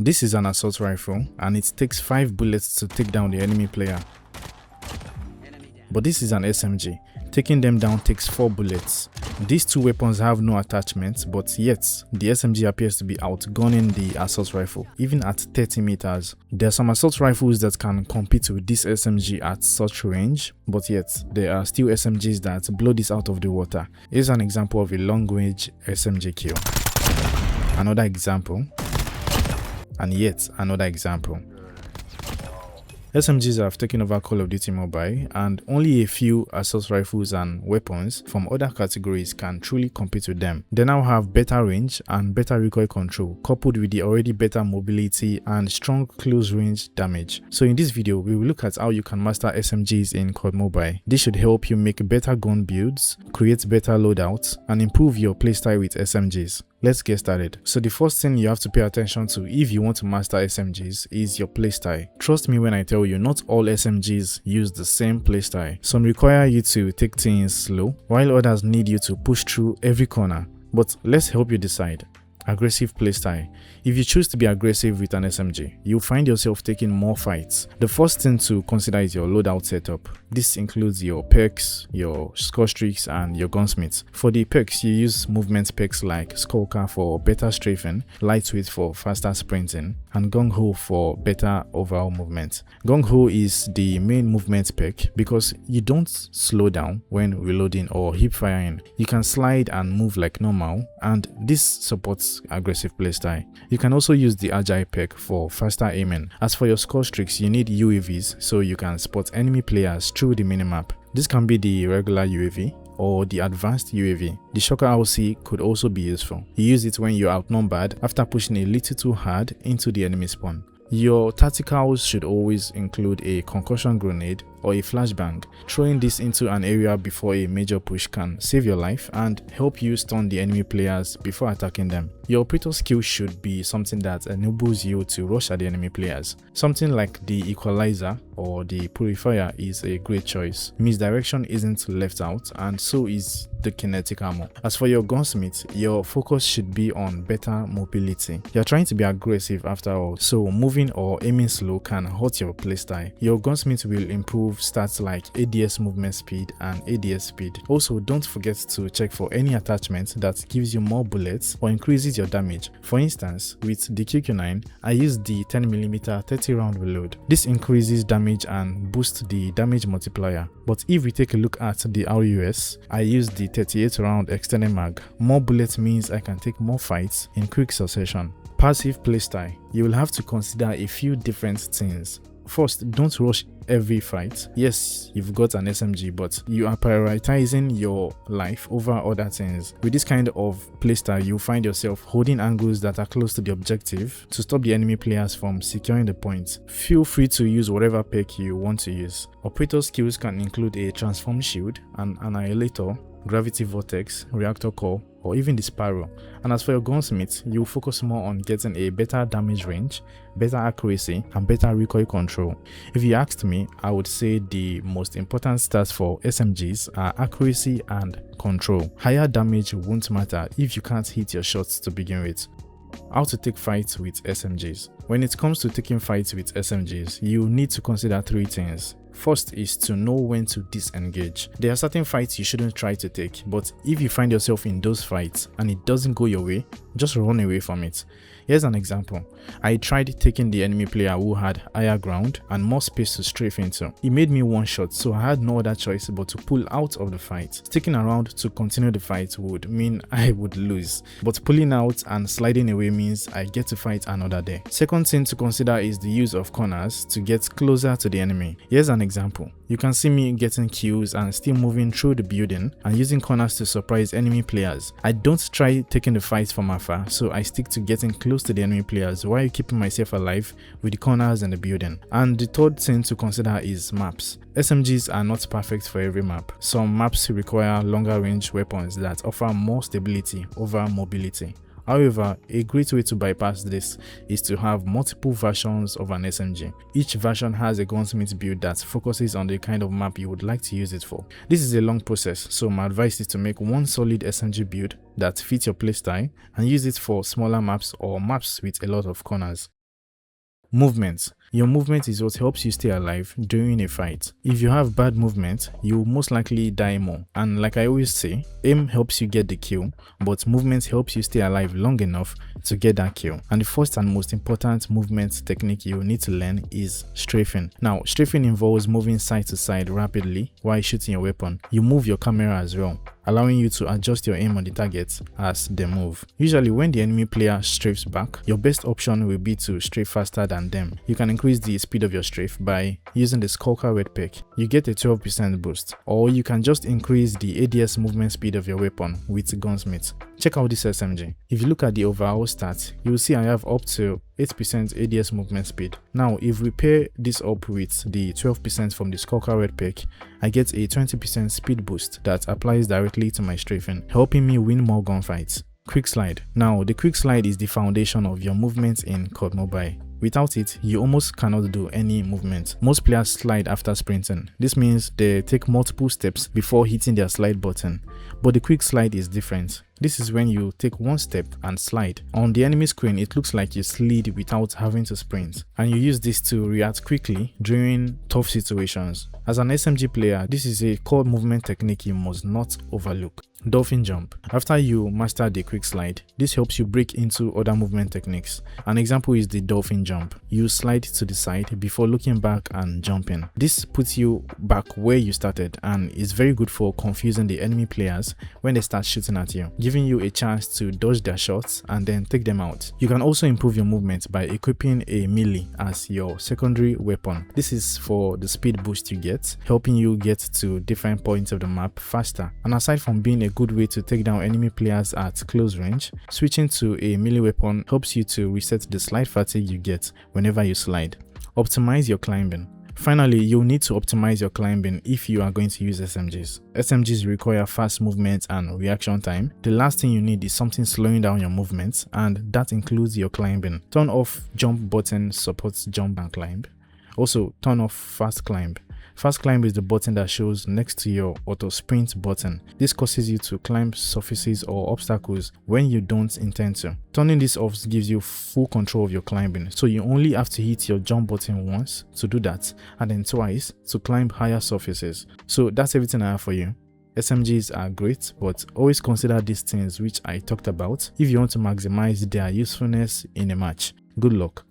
This is an assault rifle and it takes 5 bullets to take down the enemy player. But this is an SMG. Taking them down takes 4 bullets. These two weapons have no attachments, but yet the SMG appears to be outgunning the assault rifle, even at 30 meters. There are some assault rifles that can compete with this SMG at such range, but yet there are still SMGs that blow this out of the water. Here's an example of a long-range SMG kill. Another example, and yet another example. SMGs have taken over COD Mobile, and only a few assault rifles and weapons from other categories can truly compete with them. They now have better range and better recoil control, coupled with the already better mobility and strong close range damage. So in this video, we will look at how you can master SMGs in COD Mobile. This should help you make better gun builds, create better loadouts, and improve your playstyle with SMGs. Let's get started. So the first thing you have to pay attention to if you want to master SMGs is your playstyle. Trust me when I tell you, not all SMGs use the same playstyle. Some require you to take things slow, while others need you to push through every corner. But let's help you decide. Aggressive playstyle. If you choose to be aggressive with an SMG, you'll find yourself taking more fights. The first thing to consider is your loadout setup. This includes your perks, your score streaks, and your gunsmiths. For the perks, you use movement perks like Skulker for better strafing, lightweight for faster sprinting, and Gung Ho for better overall movement. Gung Ho is the main movement perk because you don't slow down when reloading or hip firing. You can slide and move like normal, and this supports aggressive playstyle. You can also use the agile perk for faster aiming. As for your score streaks, you need UAVs so you can spot enemy players through the minimap. This can be the regular UAV or the advanced UAV. The Shocker RC could also be useful. You use it when you're outnumbered after pushing a little too hard into the enemy spawn. Your tacticals should always include a concussion grenade or a flashbang. Throwing this into an area before a major push can save your life and help you stun the enemy players before attacking them. Your operator skill should be something that enables you to rush at the enemy players. Something like the equalizer or the purifier is a great choice. Misdirection isn't left out, and so is the kinetic armor. As for your gunsmith, your focus should be on better mobility. You're trying to be aggressive after all, so moving or aiming slow can hurt your playstyle. Your gunsmith will improve stats like ADS movement speed and ADS speed. Also, don't forget to check for any attachment that gives you more bullets or increases your damage. For instance, with the QQ9, I used the 10mm 30 round reload. This increases damage and boosts the damage multiplier. But if we take a look at the RUS, I used the 38 round extended mag. More bullets means I can take more fights in quick succession. Passive playstyle. You will have to consider a few different things. First, don't rush every fight. Yes, you've got an SMG, but you are prioritizing your life over other things. With this kind of playstyle, you'll find yourself holding angles that are close to the objective to stop the enemy players from securing the point. Feel free to use whatever perk you want to use. Operator skills can include a transform shield, an annihilator, gravity vortex, reactor core, or even the Sparrow. And as for your gunsmith, you'll focus more on getting a better damage range, better accuracy, and better recoil control. If you asked me, I would say the most important stats for SMGs are accuracy and control. Higher damage won't matter if you can't hit your shots to begin with. How to take fights with SMGs. When it comes to taking fights with SMGs, you need to consider 3 things. First is to know when to disengage. There are certain fights you shouldn't try to take, but if you find yourself in those fights and it doesn't go your way, just run away from it. Here's an example. I tried taking the enemy player who had higher ground and more space to strafe into. He made me one shot, so I had no other choice but to pull out of the fight. Sticking around to continue the fight would mean I would lose, but pulling out and sliding away means I get to fight another day. Second thing to consider is the use of corners to get closer to the enemy. Here's an example. You can see me getting kills and still moving through the building and using corners to surprise enemy players. I don't try taking the fight from afar, so I stick to getting close to the enemy players while keeping myself alive with the corners in the building. And the third thing to consider is maps. SMGs are not perfect for every map. Some maps require longer range weapons that offer more stability over mobility. However, a great way to bypass this is to have multiple versions of an SMG. Each version has a gunsmith build that focuses on the kind of map you would like to use it for. This is a long process, so my advice is to make one solid SMG build that fits your playstyle and use it for smaller maps or maps with a lot of corners. Movement. Your movement is what helps you stay alive during a fight. If you have bad movement, you will most likely die more. And like I always say, aim helps you get the kill, but movement helps you stay alive long enough to get that kill. And the first and most important movement technique you need to learn is strafing. Now, strafing involves moving side to side rapidly while shooting your weapon. You move your camera as well, allowing you to adjust your aim on the target as they move. Usually when the enemy player strafes back, your best option will be to strafe faster than them. You can increase the speed of your strafe by using the Skulker red pick. You get a 12% boost, or you can just increase the ADS movement speed of your weapon with gunsmith. Check out this SMG. If you look at the overall stats, you will see I have up to 8% ADS movement speed. Now, if we pair this up with the 12% from the Skulker red pick, I get a 20% speed boost that applies directly to my strafing, helping me win more gunfights. Quick slide. Now, the quick slide is the foundation of your movement in COD Mobile. Without it, you almost cannot do any movement. Most players slide after sprinting. This means they take multiple steps before hitting their slide button. But the quick slide is different. This is when you take one step and slide. On the enemy screen, it looks like you slid without having to sprint. And you use this to react quickly during tough situations. As an SMG player, this is a core movement technique you must not overlook. Dolphin jump. After you master the quick slide, this helps you break into other movement techniques. An example is the dolphin jump. You slide to the side before looking back and jumping. This puts you back where you started and is very good for confusing the enemy players when they start shooting at you, giving you a chance to dodge their shots and then take them out. You can also improve your movement by equipping a melee as your secondary weapon. This is for the speed boost you get, helping you get to different points of the map faster. And aside from being a good way to take down enemy players at close range, switching to a melee weapon helps you to reset the slide fatigue you get whenever you slide. Optimize your climbing. Finally, you'll need to optimize your climbing if you are going to use SMGs. SMGs require fast movement and reaction time. The last thing you need is something slowing down your movements, and that includes your climbing. Turn off jump button supports jump and climb. Also, turn off fast climb. Fast climb is the button that shows next to your auto sprint button. This causes you to climb surfaces or obstacles when you don't intend to. Turning this off gives you full control of your climbing, so you only have to hit your jump button once to do that, and then twice to climb higher surfaces. So that's everything I have for you. SMGs are great, but always consider these things which I talked about if you want to maximize their usefulness in a match. Good luck.